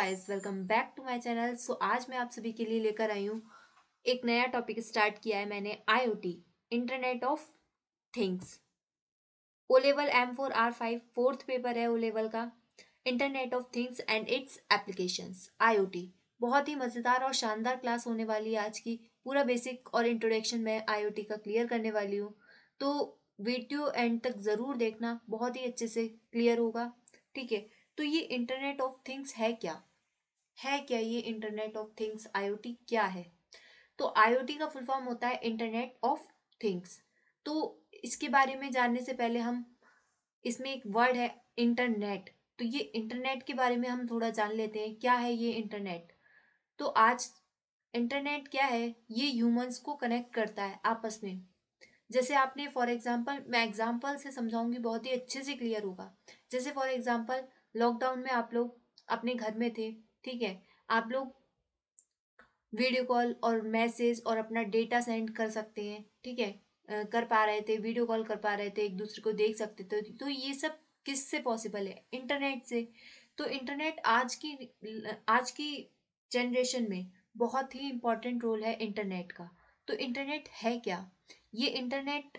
Guys, welcome back to my channel. आज मैं आप सभी के लिए लेकर आई हूँ एक नया टॉपिक स्टार्ट किया है मैंने, IoT, internet of things. O level M4R5 fourth paper है ओ लेवल का, internet of things and its applications, IoT. बहुत ही मज़ेदार और शानदार क्लास होने वाली है आज की। पूरा बेसिक और इंट्रोडक्शन मैं आईओटी का क्लियर करने वाली हूँ, तो वीडियो एंड तक ज़रूर देखना, बहुत ही अच्छे से क्लियर होगा। ठीक है, तो ये इंटरनेट ऑफ थिंग्स है क्या ये इंटरनेट ऑफ थिंग्स, आईओटी क्या है? तो आईओटी का फुल फॉर्म होता है इंटरनेट ऑफ थिंग्स। तो इसके बारे में जानने से पहले हम, इसमें एक वर्ड है इंटरनेट, तो ये इंटरनेट के बारे में हम थोड़ा जान लेते हैं, क्या है ये इंटरनेट। तो आज इंटरनेट क्या है, ये ह्यूमंस को कनेक्ट करता है आपस में। जैसे आपने फॉर एग्जांपल, मैं एग्जांपल से समझाऊंगी, बहुत ही अच्छे से क्लियर होगा। जैसे फॉर एग्जांपल, लॉकडाउन में आप लोग अपने घर में थे, ठीक है, आप लोग वीडियो कॉल और मैसेज और अपना डेटा सेंड कर सकते हैं, ठीक है, कर पा रहे थे, वीडियो कॉल कर पा रहे थे, एक दूसरे को देख सकते थे। तो ये सब किससे पॉसिबल है? इंटरनेट से। तो इंटरनेट आज की जनरेशन में बहुत ही इंपॉर्टेंट रोल है इंटरनेट का। तो इंटरनेट है क्या? ये इंटरनेट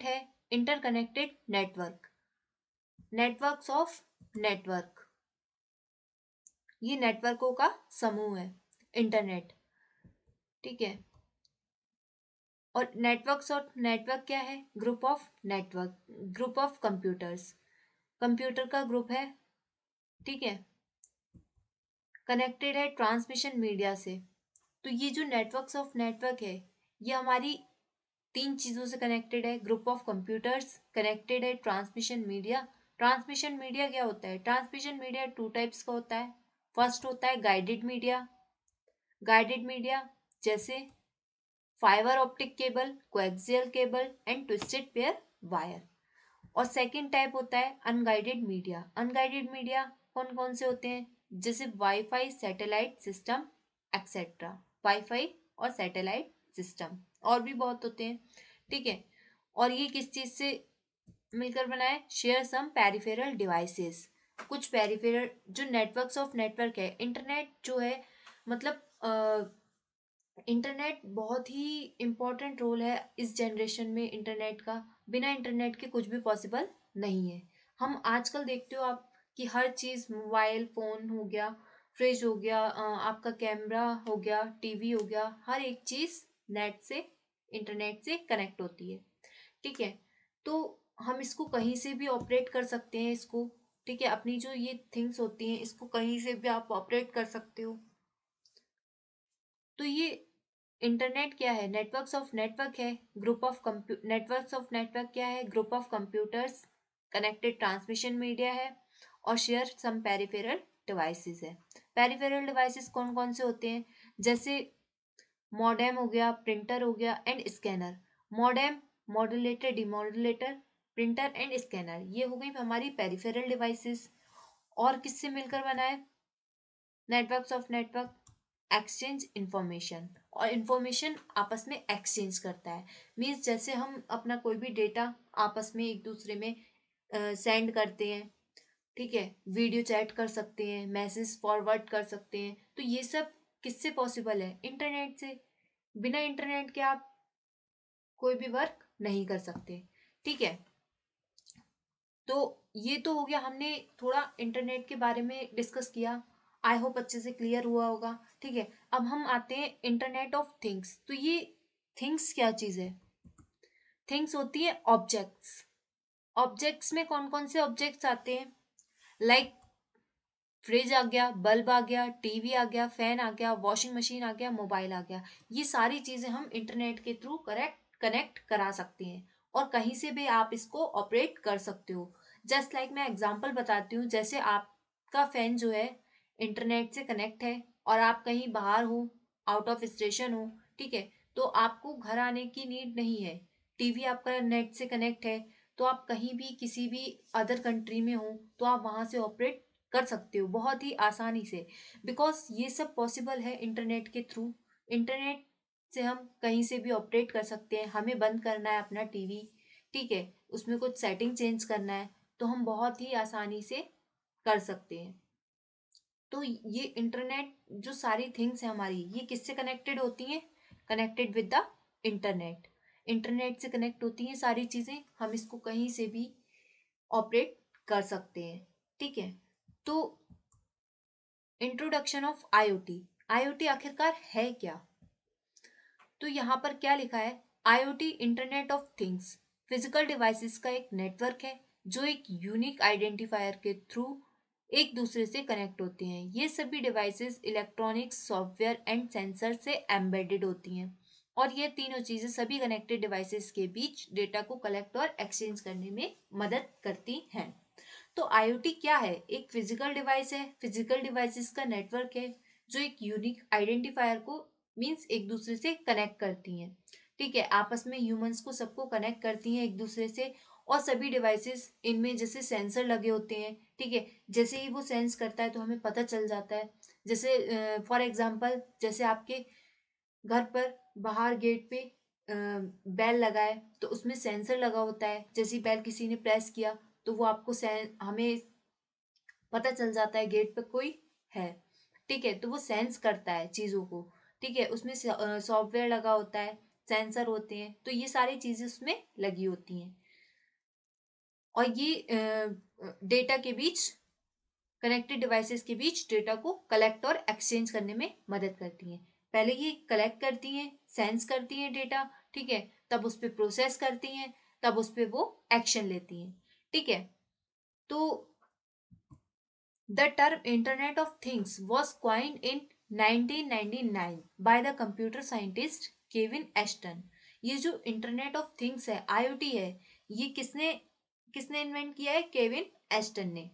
है interconnected network, networks of network. ये नेटवर्कों का समूह है इंटरनेट, ठीक है। और नेटवर्क्स और नेटवर्क क्या है? Group of network, group of computers, computer का ग्रुप है, ठीक है, कनेक्टेड है ट्रांसमिशन मीडिया से। तो ये जो नेटवर्क्स ऑफ नेटवर्क है, ये हमारी तीन चीज़ों से कनेक्टेड है। ग्रुप ऑफ कंप्यूटर्स, कनेक्टेड है ट्रांसमिशन मीडिया। ट्रांसमिशन मीडिया क्या होता है? ट्रांसमिशन मीडिया टू टाइप्स का होता है। फर्स्ट होता है गाइडेड मीडिया, गाइडेड मीडिया जैसे fibre optic cable, coaxial cable and twisted pair wire. और सेकंड टाइप होता है अनगाइडेड मीडिया। अनगाइडेड मीडिया कौन कौन से होते हैं? जैसे wifi, satellite system etcetera. Wifi और सैटेलाइट सिस्टम, और भी बहुत होते हैं, ठीक है। और ये किस चीज से मिलकर बना है? शेयर सम पेरिफेरल डिवाइसेस, कुछ पेरिफेरल जो नेटवर्क्स ऑफ नेटवर्क है। इंटरनेट जो है, मतलब इंटरनेट बहुत ही इम्पोर्टेंट रोल है इस जनरेशन में इंटरनेट का। बिना इंटरनेट के कुछ भी पॉसिबल नहीं है। हम आजकल देखते हो आप कि हर चीज़, मोबाइल फ़ोन हो गया, फ्रिज हो गया, आपका कैमरा हो गया, टीवी हो गया, हर एक चीज़ नेट से, इंटरनेट से कनेक्ट होती है, ठीक है। तो हम इसको कहीं से भी ऑपरेट कर सकते हैं इसको, ठीक है। अपनी जो ये थिंग्स होती हैं, इसको कहीं से भी आप ऑपरेट कर सकते हो। तो ये इंटरनेट क्या है? नेटवर्क्स ऑफ नेटवर्क है, group of networks of network क्या है? Group of computers, connected transmission media है, और शेयर सम पेरिफेरल डिवाइसेस है। पेरिफेरल डिवाइसेस कौन कौन से होते हैं? जैसे मॉडेम हो गया, प्रिंटर हो गया and scanner. Modem, modulator, demodulator, printer and scanner, ये हो गई हमारी पेरिफेरल डिवाइसेस। और किससे मिलकर बना है? Networks of network exchange information, और इंफॉर्मेशन आपस में एक्सचेंज करता है। मीन्स जैसे हम अपना कोई भी डेटा आपस में एक दूसरे में सेंड करते हैं, ठीक है, वीडियो चैट कर सकते हैं, मैसेज फॉरवर्ड कर सकते हैं, तो ये सब किससे पॉसिबल है? इंटरनेट से। बिना इंटरनेट के आप कोई भी वर्क नहीं कर सकते, ठीक है। तो ये तो हो गया, हमने थोड़ा इंटरनेट के बारे में डिस्कस किया। आई होप अच्छे से क्लियर हुआ होगा, ठीक है। अब हम आते हैं इंटरनेट ऑफ थिंग्स। तो ये थिंग्स क्या चीज़ है? थिंग्स होती है ऑब्जेक्ट्स। ऑब्जेक्ट्स में कौन कौन से ऑब्जेक्ट्स आते हैं? लाइक फ्रिज आ गया, बल्ब आ गया, टीवी आ गया, फैन आ गया, वॉशिंग मशीन आ गया, मोबाइल आ गया। ये सारी चीज़ें हम इंटरनेट के थ्रू कनेक्ट करा सकते हैं, और कहीं से भी आप इसको ऑपरेट कर सकते हो। जस्ट लाइक मैं एग्जांपल बताती हूँ। जैसे आपका फैन जो है इंटरनेट से कनेक्ट है, और आप कहीं बाहर हो, आउट ऑफ स्टेशन हो, ठीक है, तो आपको घर आने की नीड नहीं है। टीवी आपका नेट से कनेक्ट है, तो आप कहीं भी किसी भी अदर कंट्री में हो, तो आप वहां से ऑपरेट कर सकते हो बहुत ही आसानी से, बिकॉज ये सब पॉसिबल है इंटरनेट के थ्रू। इंटरनेट से हम कहीं से भी ऑपरेट कर सकते हैं। हमें बंद करना है अपना टीवी, ठीक है, उसमें कुछ सेटिंग चेंज करना है, तो हम बहुत ही आसानी से कर सकते हैं। तो ये इंटरनेट जो सारी थिंग्स है हमारी, ये किससे कनेक्टेड होती हैं? Connected with the internet. Internet से कनेक्ट होती हैं सारी चीजें, हम इसको कहीं से भी ऑपरेट कर सकते हैं। ठीक है, तो इंट्रोडक्शन ऑफ आईओटी। आईओटी आखिरकार है क्या? तो यहाँ पर क्या लिखा है? IoT internet of things physical devices का एक नेटवर्क है जो एक यूनिक आइडेंटिफायर के थ्रू एक दूसरे से कनेक्ट होते हैं। ये सभी devices electronics, software and sensor से एम्बेडेड होती हैं, और ये तीनों चीजें सभी कनेक्टेड डिवाइसेस के बीच डेटा को कलेक्ट और एक्सचेंज करने में मदद करती हैं। तो आईओटी क्या है? एक फिजिकल डिवाइस है, फिजिकल डिवाइसेस का नेटवर्क है जो एक यूनिक आइडेंटिफायर को मींस एक दूसरे से कनेक्ट करती हैं। ठीक है, आपस में ह्यूमंस को सबको कनेक्ट करती हैं एक दूसरे से। और सभी डिवाइसेस इनमें जैसे सेंसर लगे होते हैं, ठीक है, जैसे ही वो सेंस करता है तो हमें पता चल जाता है। जैसे फॉर एग्जांपल, जैसे आपके घर पर बाहर गेट पे बेल लगा है तो उसमें सेंसर लगा होता है, जैसे ही बेल किसी ने प्रेस किया तो वो आपको हमें पता चल जाता है गेट पे कोई है। ठीक है, तो वो सेंस करता है चीजों को। ठीक है, उसमें सॉफ्टवेयर लगा होता है, सेंसर होते हैं, तो ये सारी चीजें उसमें लगी होती हैं, और ये डेटा के बीच, कनेक्टेड डिवाइसेस के बीच डेटा को कलेक्ट और एक्सचेंज करने में मदद करती हैं। पहले ये कलेक्ट करती हैं, सेंस करती हैं डेटा, ठीक है, तब उस पर प्रोसेस करती हैं, तब उस पर वो एक्शन लेती हैं। ठीक है, तो the term Internet of Things was coined in 1999 by the computer scientist Kevin Aston. ये जो इंटरनेट ऑफ थिंग्स है, आईओटी है, ये किसने किसने इन्वेंट किया है? केविन एस्टन ने।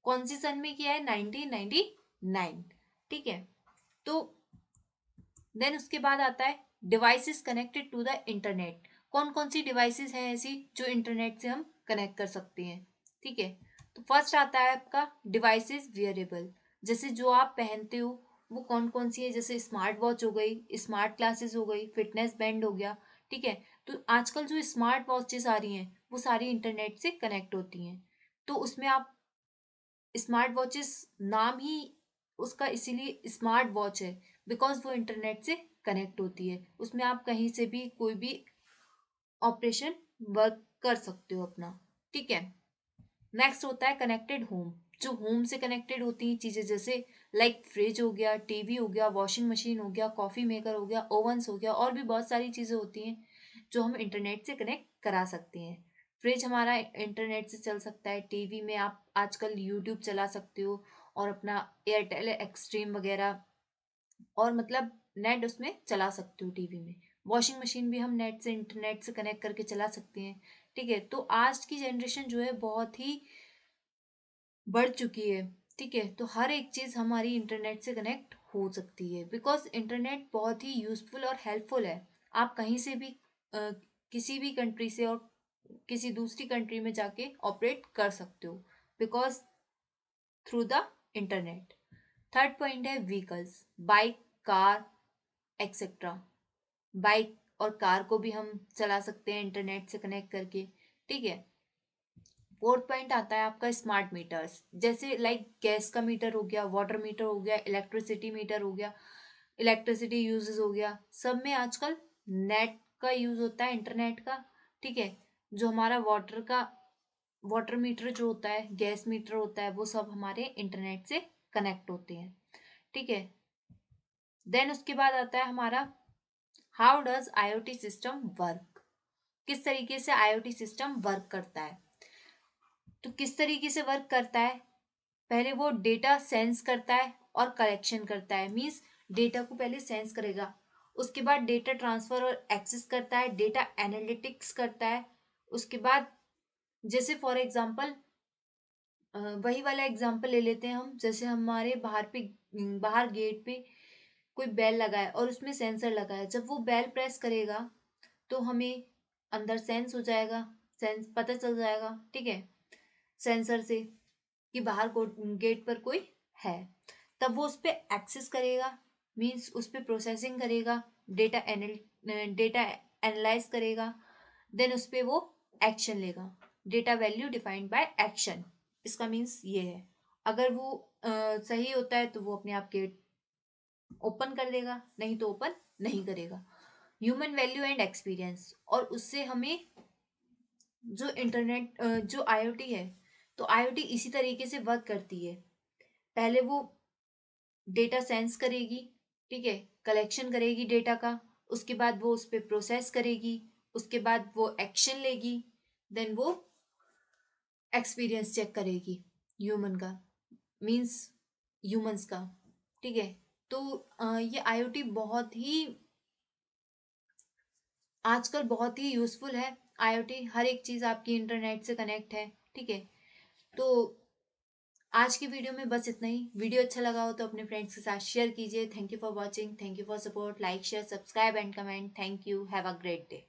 कौन सी सन में किया है? 1999। ठीक है, तो देन उसके बाद आता है devices connected to the internet. कौन कौन सी डिवाइसेस हैं ऐसी जो इंटरनेट से हम कनेक्ट कर सकते हैं? ठीक है, तो फर्स्ट आता है आपका डिवाइसेस वियरेबल। जैसे जो आप पहनते हो वो कौन कौन सी है? जैसे स्मार्ट वॉच हो गई, स्मार्ट क्लासेस हो गई, फिटनेस बैंड हो गया। ठीक है, तो आजकल जो स्मार्ट वॉचेस आ रही हैं वो सारी इंटरनेट से कनेक्ट होती हैं। तो उसमें आप स्मार्ट वॉचेस, नाम ही उसका इसीलिए स्मार्ट वॉच है बिकॉज वो इंटरनेट से कनेक्ट होती है। उसमें आप कहीं से भी कोई भी ऑपरेशन वर्क कर सकते हो अपना। ठीक है, नेक्स्ट होता है कनेक्टेड होम। जो होम से कनेक्टेड होती हैं चीजें, जैसे लाइक फ्रिज हो गया, टीवी हो गया, वॉशिंग मशीन हो गया, कॉफी मेकर हो गया, ओवंस हो गया, और भी बहुत सारी चीजें होती हैं जो हम इंटरनेट से कनेक्ट करा सकते हैं। फ्रिज हमारा इंटरनेट से चल सकता है, टीवी में आप आजकल यूट्यूब चला सकते हो और अपना एयरटेल एक्सट्रीम वगैरह, और मतलब नेट उसमें चला सकते हो टीवी में। वॉशिंग मशीन भी हम नेट से, इंटरनेट से कनेक्ट करके चला सकते हैं। ठीक है, तो आज की जनरेशन जो है बहुत ही बढ़ चुकी है। ठीक है, तो हर एक चीज हमारी इंटरनेट से कनेक्ट हो सकती है बिकॉज इंटरनेट बहुत ही यूजफुल और हेल्पफुल है। आप कहीं से भी किसी भी कंट्री से और किसी दूसरी कंट्री में जाके ऑपरेट कर सकते हो because through the internet. Third point है vehicles, bike, car etcetera. Bike और कार को भी हम चला सकते हैं इंटरनेट से कनेक्ट करके। ठीक है, फोर्थ पॉइंट आता है आपका स्मार्ट मीटर्स। जैसे लाइक गैस का मीटर हो गया, वाटर मीटर हो गया, इलेक्ट्रिसिटी मीटर हो गया, इलेक्ट्रिसिटी यूजेस हो गया, सब में आजकल नेट का यूज होता है, इंटरनेट का। ठीक है, जो हमारा वाटर मीटर जो होता है, गैस मीटर होता है, वो सब हमारे इंटरनेट से कनेक्ट होते हैं। ठीक है, देन उसके बाद आता है हमारा how does IoT system work. किस तरीके से आईओटी सिस्टम वर्क करता है? तो किस तरीके से वर्क करता है? पहले वो डेटा सेंस करता है और कलेक्शन करता है। मींस डेटा को पहले सेंस करेगा, उसके बाद डेटा ट्रांसफर और एक्सेस करता है, डेटा एनालिटिक्स करता है। उसके बाद जैसे फॉर एग्जांपल, वही वाला एग्जांपल ले लेते हैं हम। जैसे हमारे बाहर गेट पे कोई बेल लगा है और उसमें सेंसर लगा है। जब वो बेल प्रेस करेगा तो हमें अंदर सेंस हो जाएगा, सेंस पता चल जाएगा, ठीक है, सेंसर से कि बाहर गेट पर कोई है। तब वो उस पर एक्सेस करेगा, मीन्स उस पर प्रोसेसिंग करेगा, डेटा डेटा एनालाइज करेगा, देन उस पर वो एक्शन लेगा। Data value defined by action, इसका मीन्स ये है। अगर वो सही होता है तो वो अपने आप गेट ओपन कर देगा, नहीं तो ओपन नहीं करेगा। ह्यूमन वैल्यू एंड एक्सपीरियंस, और उससे हमें जो इंटरनेट जो आईओटी है, तो आईओटी इसी तरीके से वर्क करती है। पहले वो डेटा सेंस करेगी, ठीक है, कलेक्शन करेगी डेटा का, उसके बाद वो उस पर प्रोसेस करेगी, उसके बाद वो एक्शन लेगी, देन वो एक्सपीरियंस चेक करेगी ह्यूमन का, मींस ह्यूमंस का, ठीक है। तो ये आईओटी बहुत ही आजकल बहुत ही यूजफुल है। आईओटी हर एक चीज आपकी इंटरनेट से कनेक्ट है, ठीक है। तो आज की वीडियो में बस इतना ही। वीडियो अच्छा लगा हो तो अपने फ्रेंड्स के साथ शेयर कीजिए। Thank you for watching, thank you for support, like share subscribe and comment. Thank you, have a great day.